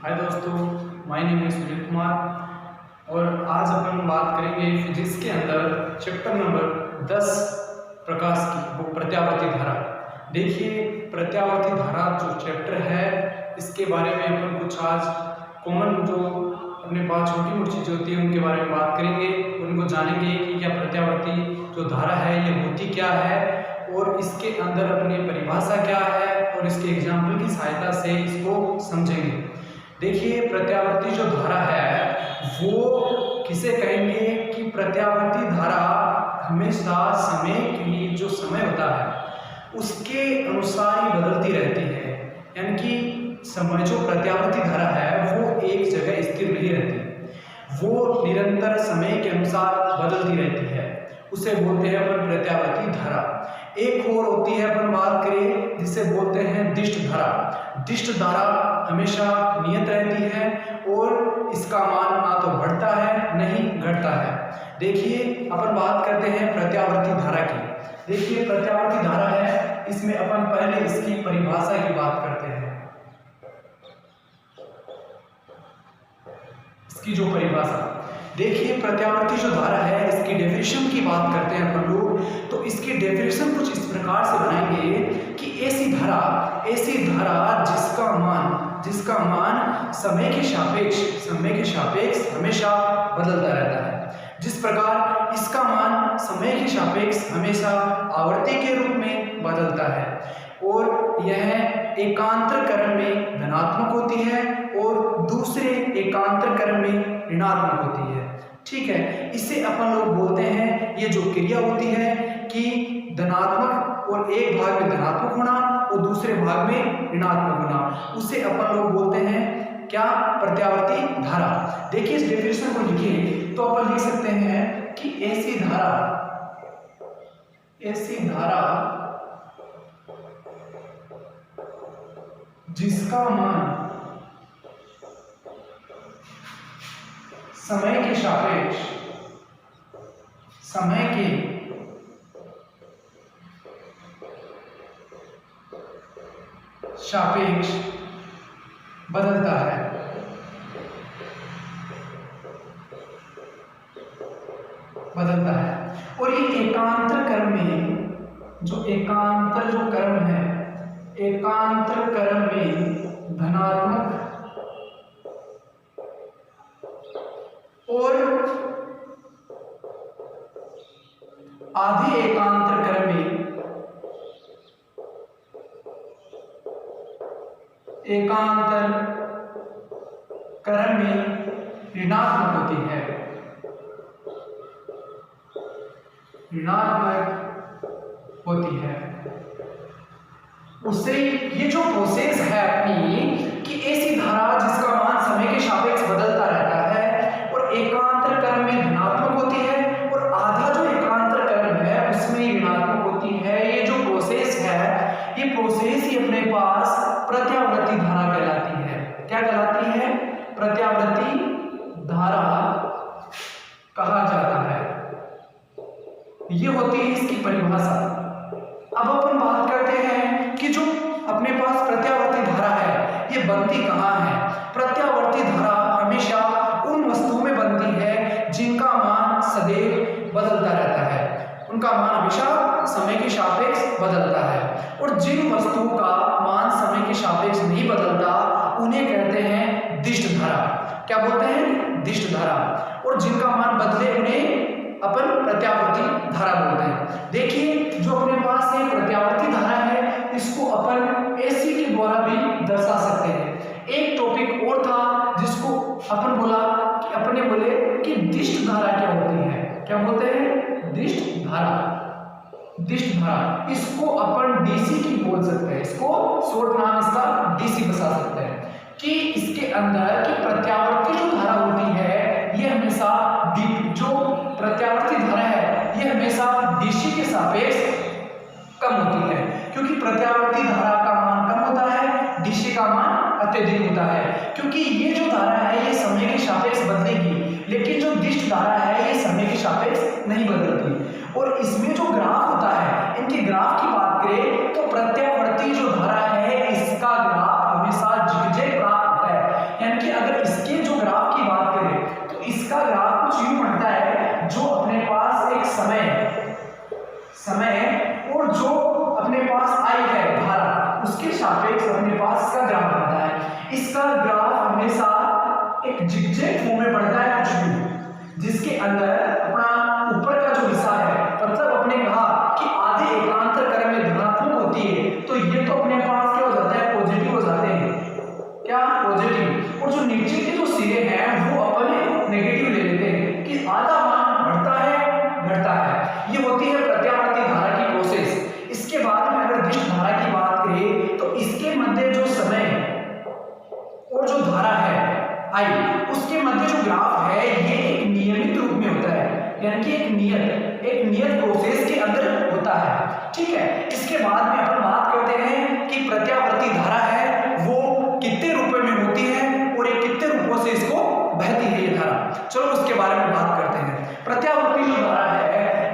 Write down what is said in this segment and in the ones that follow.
हाय दोस्तों, my name is Sunil Kumar और आज अपन बात करेंगे फिजिक्स के अंदर चैप्टर नंबर 10 प्रकाश की वो प्रत्यावर्ती धारा। देखिए, प्रत्यावर्ती धारा जो चैप्टर है इसके बारे में अपन कुछ आज कॉमन जो अपने पास छोटी मोटी चीज़ें होती हैं उनके बारे में बात करेंगे, उनको जानेंगे कि क्या प्रत्यावर्ती जो धारा है ये होती क्या है और इसके अंदर अपनी परिभाषा क्या है और इसके एग्जाम्पल की सहायता से इसको समझेंगे। देखिए, प्रत्यावर्ती जो धारा है वो किसे कहेंगे कि प्रत्यावर्ती धारा हमेशा समय की जो समय होता है उसके अनुसार ही बदलती रहती है। यानी कि समय जो प्रत्यावर्ती धारा है वो एक जगह स्थिर नहीं रहती, वो निरंतर समय के अनुसार बदलती रहती है, उसे बोलते हैं अपन प्रत्यावर्ती धारा। एक और होती है अपन बात करें जिसे बोलते हैं दिष्ट धारा। दिष्ट धारा हमेशा नियत रहती है और इसका मान ना तो बढ़ता है नहीं घटता है। देखिए, अपन बात करते हैं प्रत्यावर्ती धारा की। देखिए, प्रत्यावर्ती धारा है, इसमें अपन पहले इसकी परिभाषा की बात करते हैं। इसकी जो परिभाषा, देखिए प्रत्यावर्ती जो धारा है इसकी डेफिनेशन की बात करते हैं अपन लोग, तो इसकी डेफिनेशन कुछ इस प्रकार से बनाएंगे कि ऐसी धारा जिसका मान समय के सापेक्ष हमेशा बदलता रहता है। जिस प्रकार इसका मान समय के सापेक्ष हमेशा आवर्ती के रूप में बदलता है और यह एकांतर क्रम में धनात्मक होती है और दूसरे एकांतर क्रम में ऋणात्मक होती है। ठीक है, इसे अपन लोग बोलते हैं, ये जो क्रिया होती है कि धनात्मक और एक भाग में धनात्मक होना और दूसरे भाग में ऋणात्मक होना, उसे अपन लोग बोलते हैं क्या? प्रत्यावर्ती धारा। देखिए, इस डेफिनेशन को लिखिए तो अपन लिख सकते हैं कि ऐसी धारा जिसका मान समय के सापेक्ष बदलता है। और ये एकांतर क्रम में धनात्मक और आधे एकांतर क्रम में ऋणात्मक होती है। उससे ये जो प्रोसेस है अपनी कि ऐसी धारा जिसका मान समय के सापेक्ष बदलता रहता है और एकांतर क्रम में धनात्मक होती है और आधा जो एकांतर क्रम है उसमें ऋणात्मक होती है, ये जो प्रोसेस है ये प्रोसेस ही अपने पास प्रत्यावर्ती धारा कहलाती है। क्या कहलाती है? प्रत्यावर्ती धारा कहा जाता है। ये होती है इसकी परिभाषा। अब अपन बात करते हैं कि जो अपने पास प्रत्यावर्ती धारा है ये बनती कहाँ है। प्रत्यावर्ती धारा हमेशा उन वस्तुओं में बनती है जिनका मान सदैव बदलता रहता है, उनका मान हमेशा समय के सापेक्ष बदलता है। और जिन वस्तुओं का मान समय के सापेक्ष नहीं बदलता उन्हें कहते हैं दिष्ट धारा। क्या बोलते हैं? दिष्ट धारा। और जिनका मान बदले उन्हें अपन प्रत्यावर्ती धारा बोलते हैं। देखिए, जो अपने पास एक प्रत्यावर्ती धारा है इसको अपन ऐसी के द्वारा भी दर्शा सकते हैं। एक टॉपिक और था जिसको अपन बोले कि दिष्ट धारा क्या होती है। क्या बोलते हैं? दिष्ट धारा। इसको अपन डीसी की बोल सकते हैं, इसको शॉर्ट नाम इसका डीसी बता सकते हैं कि इसके अंदर की प्रत्यावर्ती जो धारा होती है ये हमेशा जो प्रत्यावर्ती धारा है ये हमेशा डीसी के सापेक्ष कम होती है, क्योंकि प्रत्यावर्ती धारा का मान कम होता है, डीसी का मान अत्यधिक होता है। क्योंकि ये जो धारा है ये समय के सापेक्ष बदलेगी, लेकिन जो दिष्ट धारा है ये समय के सापेक्ष नहीं बदलती। और इसमें जो ग्राफ होता है, इनके ग्राफ की बात करें तो प्रत्यावर्ती जो धारा है इसका ग्राफ हमेशा जिगजैग ग्राफ होता है, यानी इसका ग्राफ हमेशा एक जिगजैग फॉर्म में बढ़ता है कुछ भी, जिसके अंदर अपना ऊपर का जो हिस्सा है, मतलब अपने कहा कि आधे एकांतर क्रम में धनात्मक होती है, तो ये तो अपने पास क्या हो जाता है, पॉजिटिव हो जाते हैं, क्या पॉजिटिव। और जो नीचे के जो सिरे हैं वो अपने नेगेटिव ले लेते हैं कि आधा मान बढ़ता है घटता है। ये होती है प्रत्यावर्ती धारा की प्रोसेस। इसके बाद में अगर दिष्ट धारा की बात करें तो इसके मध्य जो समय और जो धारा है आई, उसके मध्य जो ग्राफ है ये एक नियमित रूप में होता है, यानी कि एक नियत प्रोसेस के अंदर होता है। ठीक है, इसके बाद में अपन बात करते हैं कि प्रत्यावर्ती धारा है वो कितने रूपों में होती है और ये कितने रूपों से इसको बहती है ये धारा। चलो उसके बारे में बात करते हैं। प्रत्यावर्ती जो धारा है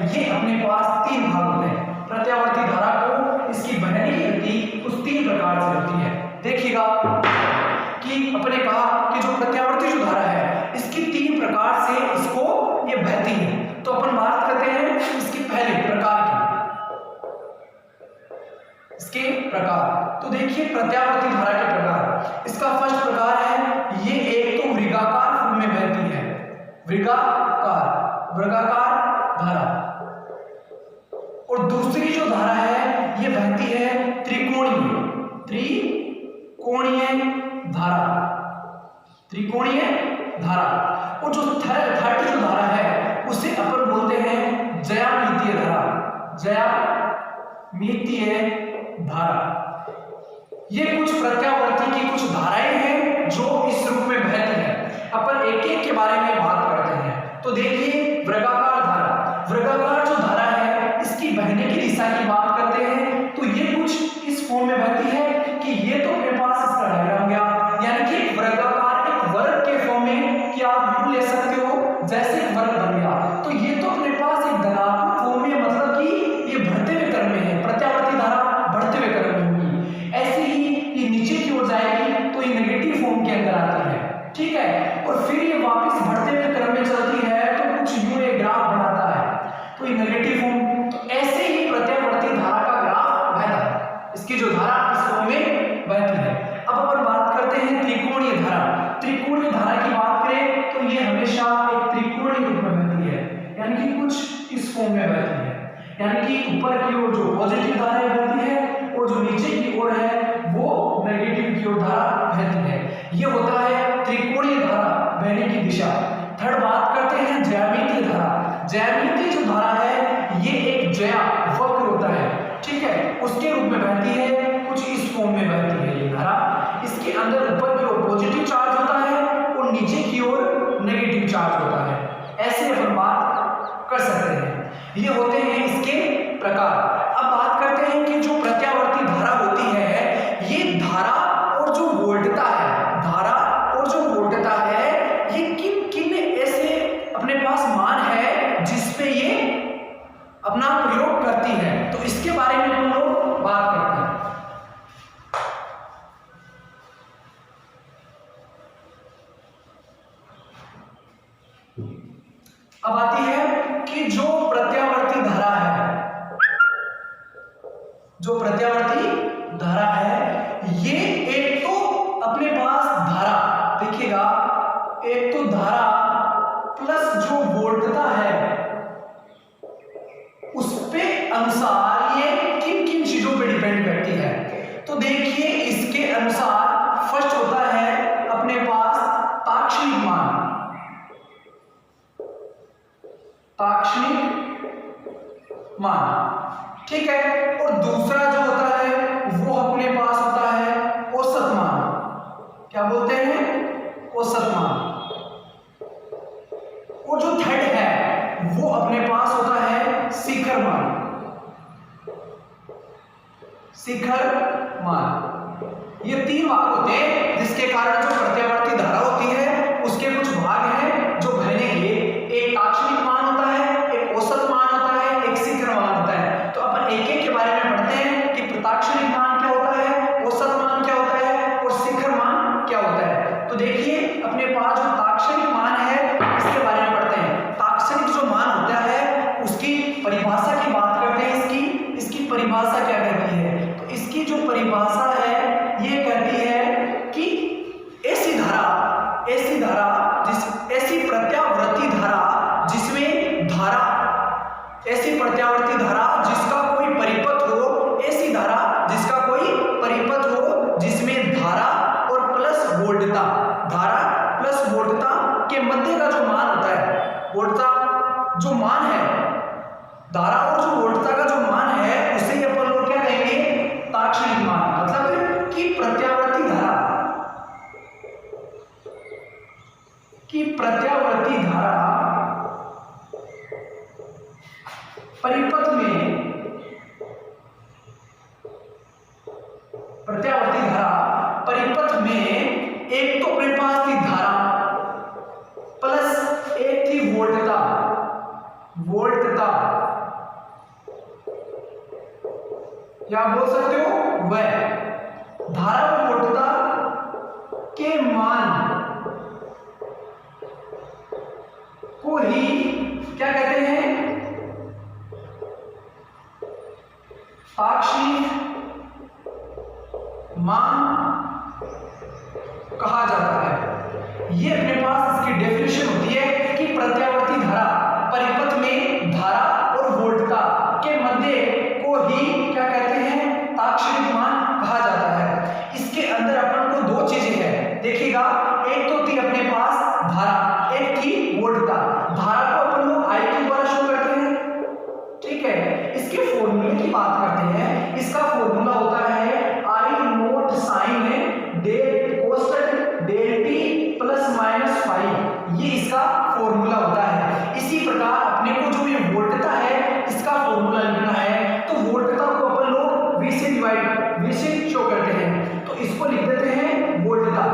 ये अपने पास तीन भाग होते हैं। प्रत्यावर्ती धारा को इसकी बहने की गति कुछ तीन प्रकार से होती है। देखिएगा कि अपने कहा कि जो प्रत्यावर्ती जो धारा है इसकी तीन प्रकार से इसको ये बहती है। तो अपन बात करते हैं इसकी पहले प्रकार की, इसके प्रकार। तो देखिए प्रत्यावर्ती धारा के प्रकार, इसका फर्स्ट प्रकार है ये एक तो वृगाकार रूप में बहती है, वृगाकार धारा। और दूसरी जो धारा है ये बहती है त्रिकोणीय धारा। और जो थर्ड जो धारा है उसे अपन बोलते हैं ज्यामितीय धारा। ये कुछ प्रत्यावर्ती की कुछ धाराएं हैं जो इस रूप में बहती हैं। अपन एक एक के बारे में बात करते हैं। तो देखिए वृगाकार जो धारा है इसकी बहने की दिशा की बात करते हैं तो ये कुछ इस फॉर्म में बहती है कि ये तो अपने पास इसका डायग्राम गया, यानी कि वृगाकार एक वर्ग के फॉर्म में कि आप यूं ले सकते हो जैसे एक वर्ग बन गया। तो ये तो अपने पास एक धनात्मक फॉर्म में, मतलब कि ये बढ़ते हुए क्रम में है, प्रत्यावर्ती धारा बढ़ते हुए क्रम में होगी। ऐसे ही ये नीचे की ओर जाएगी तो ये नेगेटिव फॉर्म के अंदर आती है। ठीक है, और फिर ये वापस बढ़ते हुए क्रम में चलती है तो कुछ यूं ये ग्राफ बनाता है तो ये नेगेटिव फॉर्म। तो ऐसे ही प्रत्यावर्ती धारा का ग्राफ बहता है, इसकी जो धारा इस फॉर्म में बहती है। अब अपन बात करते हैं त्रिकोणीय धारा की बात करें तो ये हमेशा एक त्रिकोणीय रूप में बहती है, यानी कि कुछ इस फॉर्म में बहती है, यानी कि ऊपर की ओर जो पॉजिटिव धारा बहती है और जो नीचे की ओर है वो नेगेटिव की ओर धारा बहती है। ये होता है त्रिकोणीय धारा बहने की दिशा। थर्ड बात करते हैं ज्यामितीय धारा। ज्यामितीय जो धारा है ये एक ज्या वक्र होता है, ठीक है, उसके रूप में बहती है, कुछ इस फॉर्म में बहती है ये धारा। इसके अंदर ऊपर की ओर पॉजिटिव चार्ज होता है और नीचे की ओर नेगेटिव चार्ज होता है। ऐसे अपन बात कर सकते हैं। ये होते हैं इसके प्रकार। अब बात करते हैं कि जो प्रत्यावर्ती धारा होती है ये धारा और जो वोल्टता है ये किन किन ऐसे अपने पास मान है जिसपे ये अपना प्रयोग करती है, तो इसके बारे में हम लोग बात करते हैं। अब आती है कि जो प्रत्यावर्ती धारा है ये एक तो अपने पास धारा, देखिएगा, एक तो धारा प्लस जो वोल्टता है उस पे अनुसार ये किन किन चीजों पे डिपेंड करती है। तो देखिए इसके अनुसार फर्स्ट होता है अपने पास ताक्षणिक मान, ठीक है, और दूसरा जो होता है वो अपने पास होता है औसत मान। क्या बोलते हैं? औसत मान। और जो थर्ड है वो अपने पास होता है शिखर मान। ये तीन भाग होते हैं जिसके कारण जो प्रत्यावर्ती धारा होती है उसके कुछ भाग हैं जो बहनेंगे। एक ताक्षणिक मान होता है, एक औसत मान होता है, एक शिखर मान होता है। तो अपन एक एक के बारे में पढ़ते हैं कि ताक्षणिक मान क्या होता है, औसत मान क्या होता है और शिखर मान क्या होता है। तो देखिए अपने पास जो ताक्षणिक मान है इसके बारे में पढ़ते हैं। ताक्षणिक जो मान होता है उसकी परिभाषा की बात करते हैं। इसकी परिभाषा क्या कहती है? तो इसकी जो परिभाषा है ये कहती है कि वोल्टता, धारा प्लस वोल्टता के मध्य का जो मान होता है, वोल्टता जो मान है, धारा और जो वोल्टता का जो मान है उसे ही अपन लोग क्या कहेंगे, ताक्षणिक मान। मतलब कि प्रत्यावर्ती धारा, कि प्रत्यावर्ती धारा परिपथ में, प्रत्यावर्ती धारा परिपथ में एक तो अपने पास थी धारा प्लस एक थी वोल्टता, वोल्टता या बोल सकते हो वह धारा और वोल्टता के मान को ही क्या कहते हैं, ताक्षणिक मान कहा जाता है। ये अपने पास इसकी डेफिनेशन होती है कि प्रत्यावर्ती धारा परिपथ में धारा और वोल्टता के मध्य को ही क्या कहते हैं, ताक्षणिक मान कहा जाता है। इसके अंदर अपन को दो चीजें हैं, देखिएगा, एक तो थी अपने पास धारा, एक थी वोल्टता। धारा को अपन लोग आई के द्वारा शो करते हैं, ठीक है। इसके फॉर्मूले की बात करते हैं, इसका फॉर्मूला होता है I naught sine del cosec del T plus minus five, ये इसका फॉर्मूला होता है। इसी प्रकार अपने को जो ये वोल्टता है इसका फॉर्मूला लिखना है, तो वोल्टता को अपन लोग V से डिवाइड, V से शो करते हैं, तो इसको लिख देते हैं वोल्टता।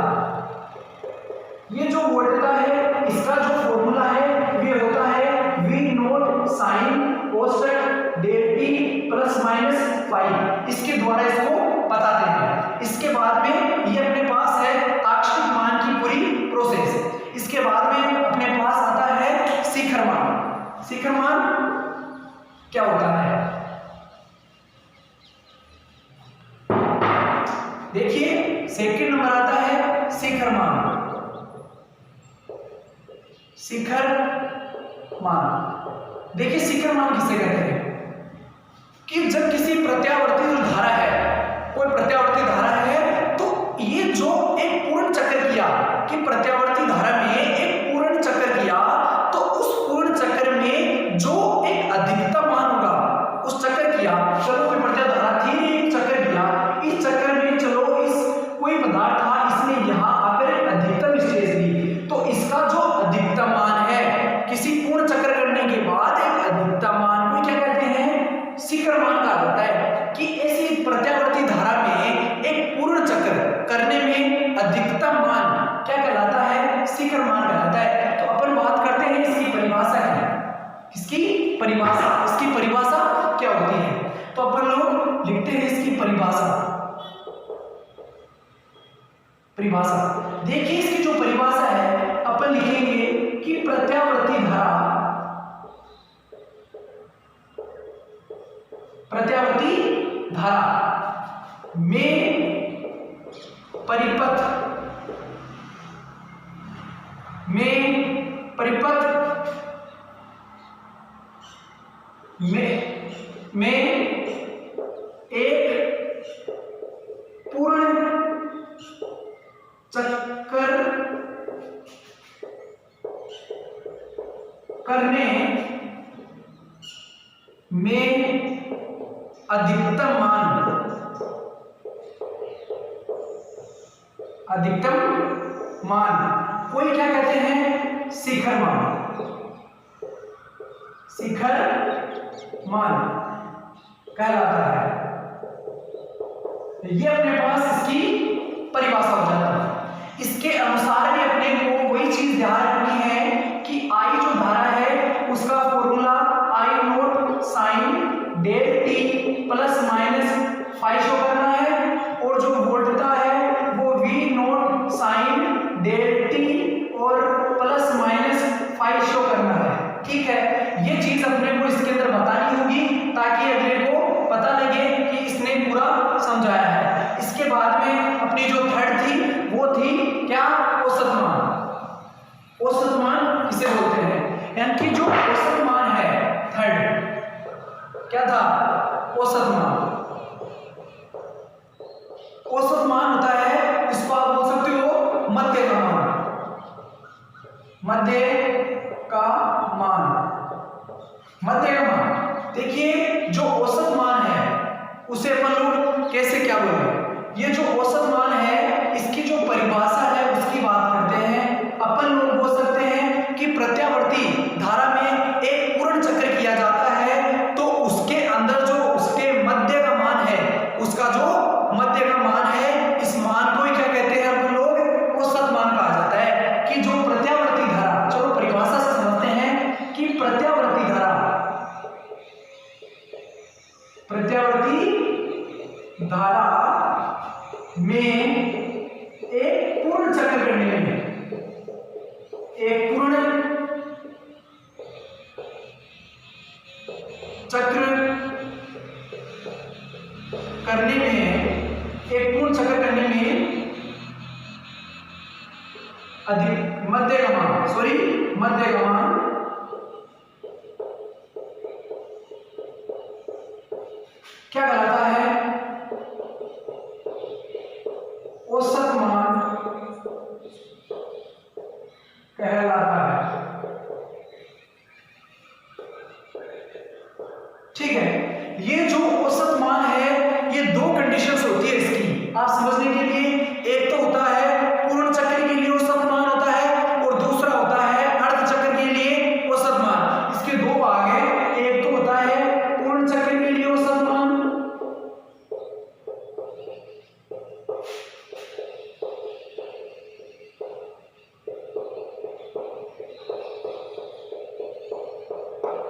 ये जो वोल्टता है इसका जो फॉर्मूला है ये होता है V naught sine cosec del T plus minus five, इसके द्वारा इसको बताते हैं। इसके बाद में ये अपने पास है ताक्षणिक मान की पूरी प्रोसेस। इसके बाद में अपने पास आता है शिखर मान। शिखर मान क्या होता है, देखिए सेकंड नंबर आता है शिखर मान। शिखर मान, देखिए शिखर मान किसे कहते हैं, कि जब किसी प्रत्यावर्ती जो धारा है, कोई प्रत्यावर्ती धारा है, तो ये जो एक पूर्ण चक्कर किया, कि प्रत्यावर्ती धारा में एक पूर्ण चक्कर किया, तो उस पूर्ण चक्कर में जो एक अधिकतम मान होगा, उस चक्कर किया, चलो कोई प्रत्यावर्ती धारा थी, एक चक्कर किया, इस चक्कर में चलो इस कोई पदार्थ था, इसने यहां आकर अधिकतम स्टेज ली, तो इसका जो अधिकतम मान है किसी पूर्ण चक्कर करने के बाद एक अधिकतम मान को क्या कहते हैं, शिखर मान कहा जाता है। कि ऐसी प्रत्यावर्ती धारा में एक पूर्ण चक्र करने में अधिकतम मान क्या कहलाता है, शिखर मान कहलाता है। तो अपन बात करते हैं इसकी परिभाषा की, इसकी परिभाषा, इसकी परिभाषा क्या होती है, तो अपन लोग लिखते हैं इसकी परिभाषा। परिभाषा देखिए, इसकी जो परिभाषा है अपन लिखेंगे कि प्रत्यावर्ती धारा, प्रत्यावर्ती धारा में परिपथ में एक पूर्ण चक्कर करने में अधिकतम मान कोई क्या कहते हैं, शिखर मान। शिखर मान कहलाता है। ये अपने पास इसकी परिभाषा हो जाता है। इसके अनुसार भी अपने को वही चीज ध्यान रखनी है कि आई जो धारा है उसका formula I naught sine del T plus minus five show करना है, और जो वोल्टता है वो V naught sine del T और प्लस माइनस फाइव शो करना है। ठीक है, ये चीज अपने को इसके अंदर बतानी होगी ताकि अगले को पता लगे कि इसने पूरा समझाया है। इसके बाद में अपनी जो थर्ड थी वो थी क्या, औसत मान। औसत मान किसे बोलते हैं, यानी कि जो औसत मान है, थर्ड क्या था, औसत मान। औसत मान होता है, इसको आप बोल सकते हो मध्य का मान, मध्य का मान, मध्य का मान। देखिए जो औसत मान है उसे अपन लोग कैसे क्या बोलेंगे, ये जो औसत मान है इसकी जो परिभाषा है उसकी बात करते हैं। अपन लोग बोल सकते हैं कि प्रत्यावर्ती धारा में एक पूर्ण चक्र किया जाता है तो उसके अंदर जो उसके मध्य का मान है, उसका जो मध्य का मान है, इस मान को ही क्या कहते हैं अपन लोग, औसत मान कहा जाता है। कि जो प्रत्यावर्ती धारा, चलो परिभाषा से समझते हैं कि प्रत्यावर्ती धारा, प्रत्यावर्ती धारा में एक पूर्ण चक्र करने में, एक पूर्ण चक्र करने में, एक पूर्ण चक्र करने में अधिक मध्य का मान, मध्य का मान क्या कहलाता है, औसत मान कहलाता है। ठीक है, ये जो औसत मान है ये दो कंडीशंस होती है इसकी, आप समझने के लिए। एक तो होता है पूर्ण चक्र के लिए औसत मान होता है और दूसरा होता है अर्ध चक्र के लिए औसत मान। इसके दो भाग हैं, एक तो होता है पूर्ण चक्र के लिए औसत मान,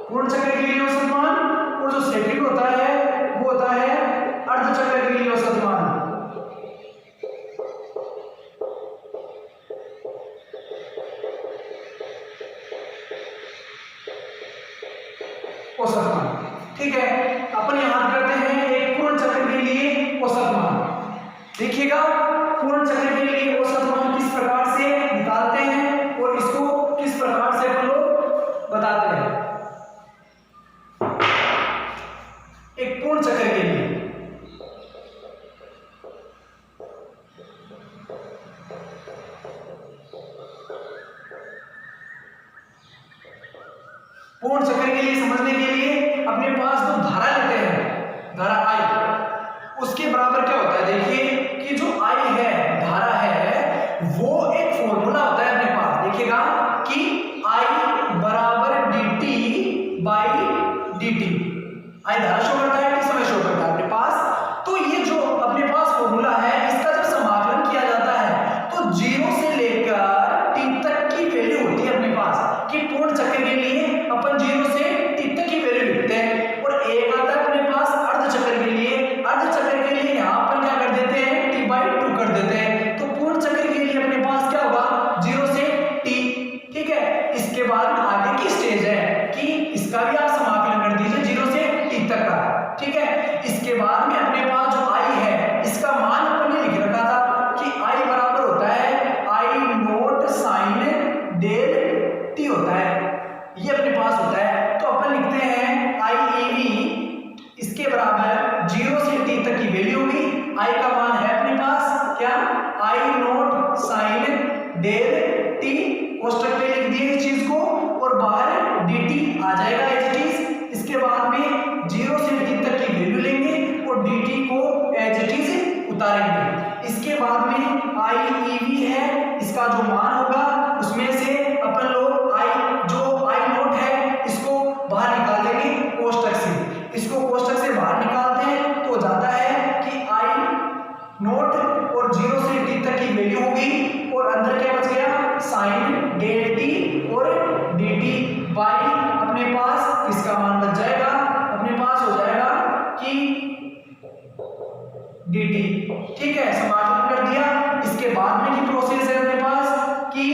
पूर्ण चक्र के लिए औसत मान, और जो सेकंड होता है वो होता है अर्ध चक्र के लिए औसत मान। औसत मान, ठीक है। अपन याद करते हैं एक पूर्ण चक्र के लिए औसत मान। देखिएगा पूर्ण चक्र के लिए औसत मान किस प्रकार से निकालते हैं और इसको किस प्रकार से अपन लोग बताते हैं। एक पूर्ण चक्र के लिए समझने के लिए अपने पास जो धारा लेते हैं, धारा आई, उसके बराबर क्या होता है। देखिए कि जो आई है, धारा है, वो एक फॉर्मूला होता है अपने पास। देखिएगा कि आई बराबर dt बाई dt, आई धारा शो करता है, किस समय शो करता है अपने पास। तो ये जो अपने पास फॉर्मूला है इसका जब समाकलन किया जाता है तो 0 से लेकर t तक की वैल्यू होती है अपने पास। कि पूर्ण चक्र के लिए अपन 0 से t तक की वैल्यू लिखते हैं और एक आता है अपने पास अर्ध चक्र के लिए। अर्ध चक्र के लिए यहाँ पर क्या कर देते हैं, t/2 कर देते हैं। तो पूर्ण चक्र के लिए अपने पास क्या होगा, 0 से t। ठीक है, इसके बाद आगे की स्टेज है कि इसका भी आप समाकलन कर दीजिए 0 से t तक का। ठीक है, इसके बाद में अपने पास जो i है इसका मान अपन ने लिख रखा था कि i बराबर होता है i naught sine del t होता है, ये अपने पास होता है। तो अपन लिखते हैं i ev इसके बराबर 0 से t तक की वैल्यू होगी। i का मान है अपने पास क्या, i naught sine del t, कोष्टक में लिख दिए इस चीज को और बाहर dt आ जाएगा एज इट इज। इसके बाद में 0 से t तक की वैल्यू लेंगे और dt को एज इट इज उतारेंगे। इसके बाद में i ev है, इसका जो मान होगा उसमें से अपन लोग जो i नोट है इसको बाहर निकाल देंगे कोष्टक से। इसको कोष्टक से बाहर निकालते हैं तो हो जाता है कि i नोट और 0 से t तक की वैल्यू होगी और अंदर क्या बच गया, साइन डेल t और dt बाई अपने पास इसका मान बच जाएगा, अपने पास हो जाएगा कि dt। ठीक है, समाकलन कर दिया। इसके बाद में की प्रोसेस है अपने पास कि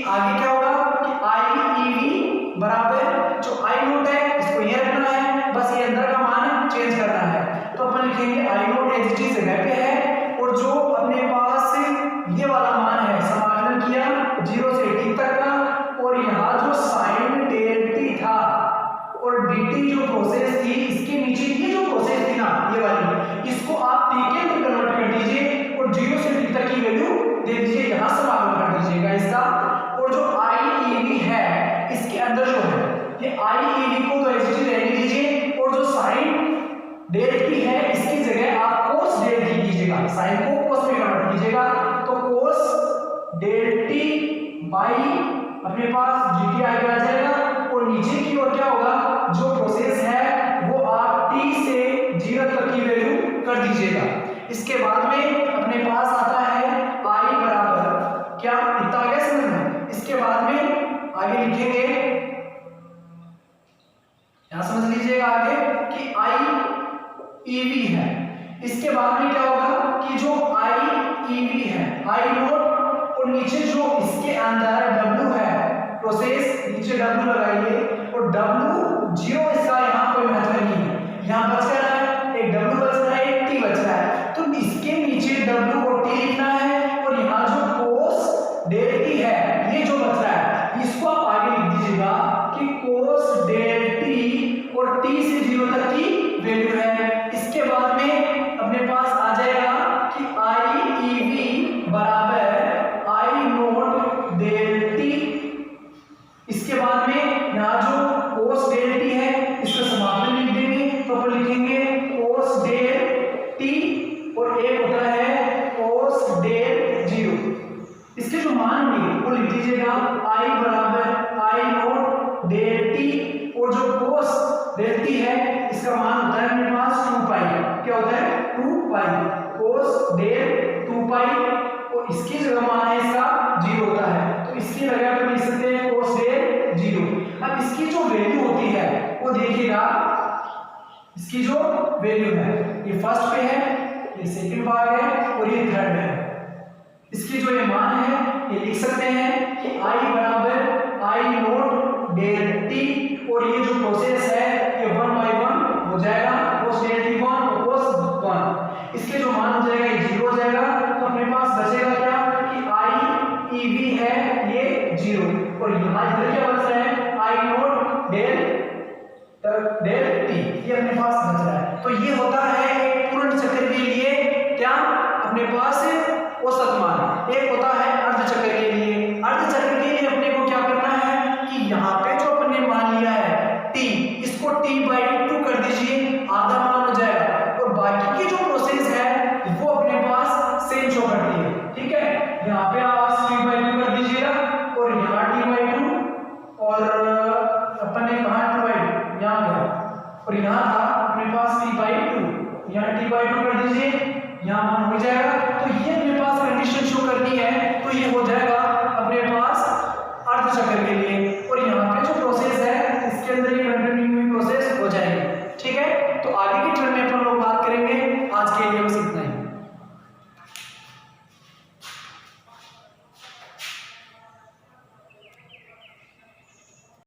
आगे क्या होगा कि i ev बराबर जो i नोट है इसको ये रखना है, बस ये अंदर का मान चेंज करना है। तो अपन लिखेंगे i naught as it is जगह पे है और जो अपने पास ये वाला मान है समाकलन किया 0 से t तक का और यहाँ जो साइन डेल t था और dt जो प्रोसेस थी इसके नीचे ये जो प्रोसेस थी ना ये वाली, इसको आप t के अंदर कन्वर्ट कर दीजिए और 0 से t तक की वैल्यू दे दीजिए। यहाँ समाकलन डेल टी बाई अपने पास dt आगे आ जाएगा और नीचे की ओर क्या होगा, जो प्रोसेस है वो आप t से 0 तक की वैल्यू कर दीजिएगा। इसके बाद में अपने पास आता है i बराबर क्या, इतना आ गया समझ में। इसके बाद में आगे लिखेंगे, यहां समझ लीजिएगा आगे कि i ev है। इसके बाद में क्या होगा कि जो i ev है i नोट और नीचे जो इसके अंदर w है प्रोसेस, नीचे w लगाइए और w 0 इसका यहाँ कोई महत्व नहीं है, यहाँ बच रहा है एक w बच रहा है एक t बच रहा है, तो इसके नीचे w और t लिखना है और यहाँ जो cos डेल t है ये जो बच रहा है इसको आप आगे लिख दीजिएगा कि cos डेल t और t से 0 तक की वैल्यू है। इसके बाद में अपने पास आ जाएगा कि i ev बराबर i नोट डेल t। इसके बाद में यहाँ जो cos डेल t है इसका समाकलन लिख देंगे, तो अपन लिखेंगे cos डेल t और एक होता है cos डेल 0। इसके जो मान होंगे वो लिख दीजिएगा i बराबर i नोट डेल t और जो cos डेल t है इसका मान होता है अपने पास 2 पाई, क्या होता है 2 पाई cos डेल 2 पाई और इसकी जगह मान है इसका 0 होता है, तो इसकी जगह पर लिख सकते हैं cos डेल 0। अब इसकी जो वैल्यू होती है वो देखिएगा, इसकी जो वैल्यू है ये फर्स्ट पे है, ये सेकंड भाग है और ये थर्ड है। इसकी जो ये मान है ये लिख सकते हैं कि i बराबर i नोट डेल t और ये जो प्रोसेस है ये 1 by 1 हो जाएगा, cos डेल t 1 और cos 1। इसके जो मान हो जाएगा ये 0 हो जाएगा, तो अपने पास बचेगा क्या कि i ev है ये 0 और यहाँ इधर क्या बच रहा है i नोट डेल t, ये अपने पास बच रहा है। तो ये होता है एक पूर्ण चक्र के लिए क्या अपने पास औसत मान, एक होता है अर्ध चक्र के लिए। अर्ध चक्र के लिए अपने को क्या करना है कि यहाँ पे जो अपने मान लिया है t, इसको t/2 कर दीजिए, आधा मान हो जाएगा और बाकी की जो प्रोसेस है वो अपने पास सेम शो करती है, ठीक है। यहाँ पे आप t/2 कर दीजिएगा और यहाँ t/2 और अपन ने कहा t/2 यहाँ गया और यहाँ था अपने पास t/2, यहाँ t/2 कर दीजिए, यहाँ मान हो जाएगा। तो ये अपने पास कंडीशन शो करनी है, तो ये हो जाएगा